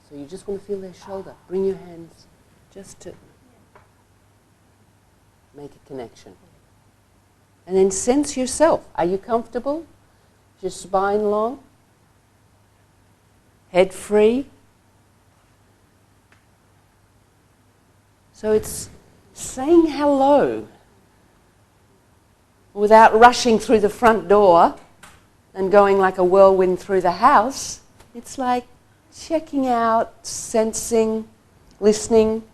So you just want to feel their shoulder. Bring your hands just to make a connection. And then sense yourself. Are you comfortable? Is your spine long? Head free? So it's saying hello without rushing through the front door and going like a whirlwind through the house. It's like checking out, sensing, listening.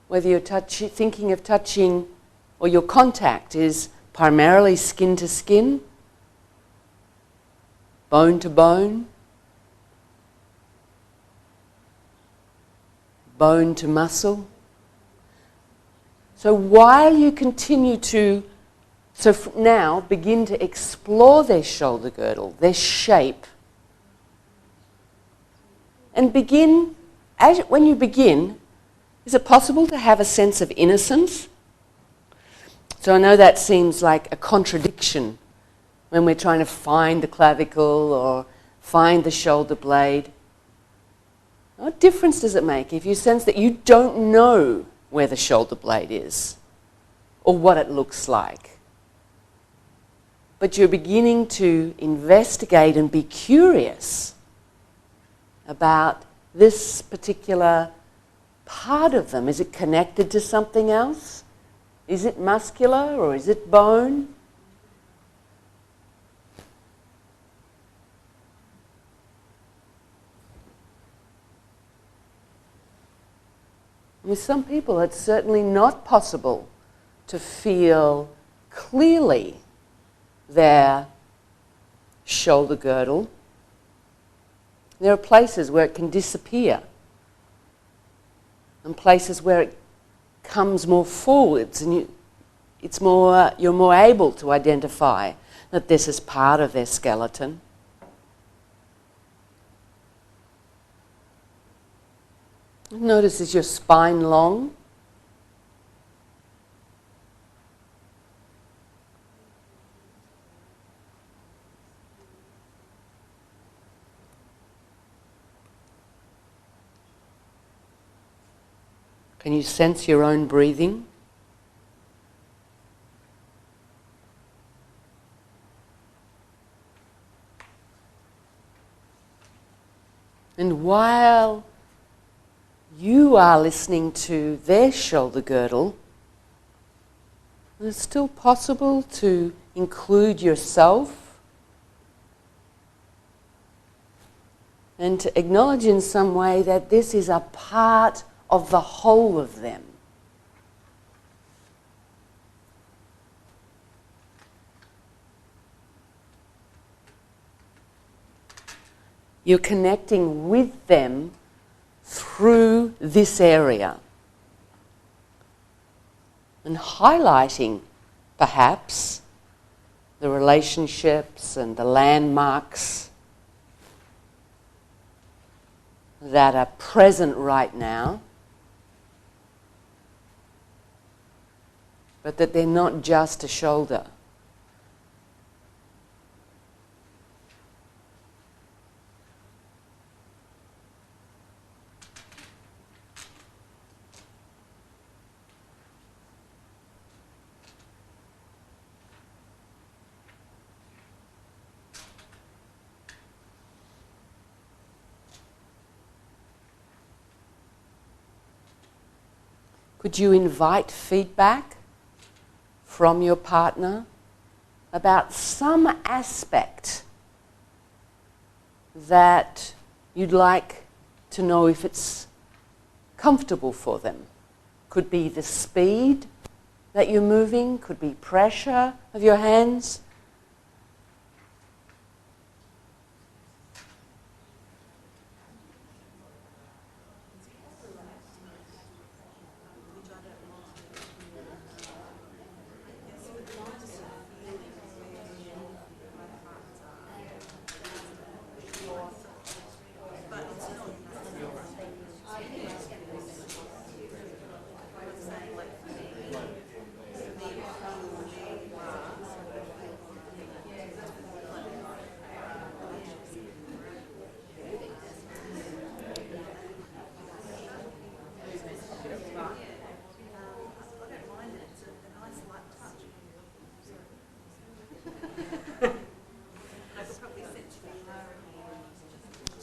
Whether you're thinking of touching, or your contact is primarily skin to skin, bone to bone, bone to muscle. So while you continue to, now begin to explore their shoulder girdle, their shape, and begin, when you begin, is it possible to have a sense of innocence? So I know that seems like a contradiction when we're trying to find the clavicle or find the shoulder blade. What difference does it make if you sense that you don't know where the shoulder blade is or what it looks like? But you're beginning to investigate and be curious about this particular part of them. Is it connected to something else? Is it muscular or is it bone? With some people, it's certainly not possible to feel clearly their shoulder girdle. There are places where it can disappear and places where it comes more forwards, and you're more able to identify that this is part of their skeleton. Notice, is your spine long? Can you sense your own breathing? And while you are listening to their shoulder girdle, it's still possible to include yourself and to acknowledge in some way that this is a part of the whole of them. You're connecting with them through this area and highlighting perhaps the relationships and the landmarks that are present right now, but that they're not just a shoulder. Could you invite feedback from your partner about some aspect that you'd like to know if it's comfortable for them? Could be the speed that you're moving, could be pressure of your hands.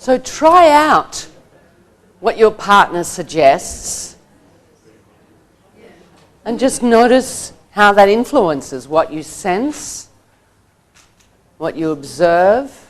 So try out what your partner suggests and just notice how that influences what you sense, what you observe.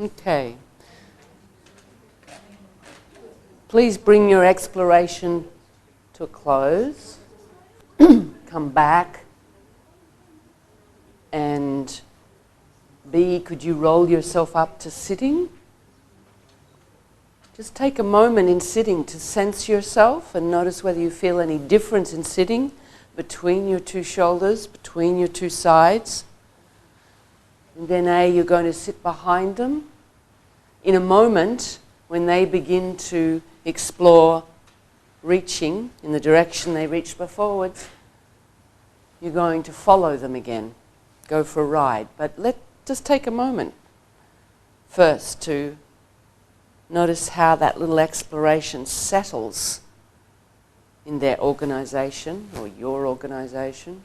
Okay. Please bring your exploration to a close. Come back. And B, could you roll yourself up to sitting? Just take a moment in sitting to sense yourself and notice whether you feel any difference in sitting between your two shoulders, between your two sides. And then A, you're going to sit behind them. In a moment, when they begin to explore reaching in the direction they reached forwards, you're going to follow them again, go for a ride. But just take a moment first to notice how that little exploration settles in their organization or your organization.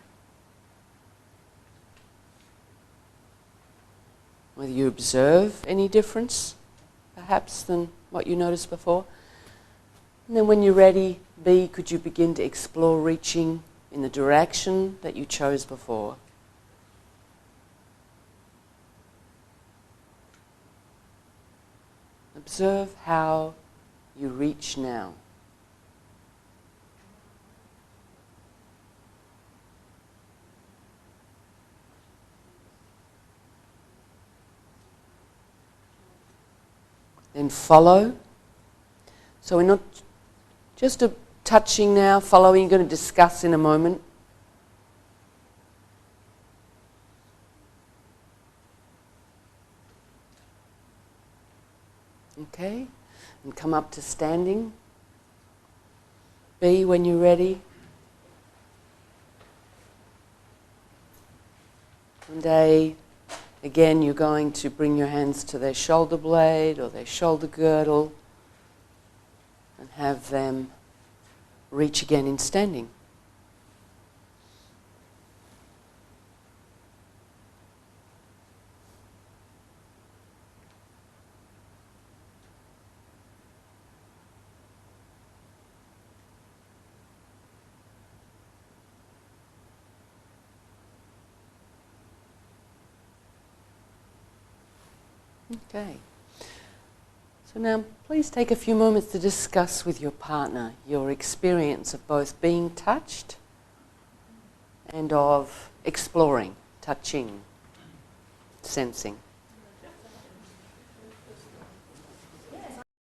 Whether you observe any difference, perhaps, than what you noticed before. And then when you're ready, B, could you begin to explore reaching in the direction that you chose before? Observe how you reach now. Then follow. So we're not just touching now, following. You're going to discuss in a moment. Okay, and come up to standing. B, when you're ready. And A, again, you're going to bring your hands to their shoulder blade or their shoulder girdle and have them reach again in standing. Okay. So now please take a few moments to discuss with your partner your experience of both being touched and of exploring, touching, sensing.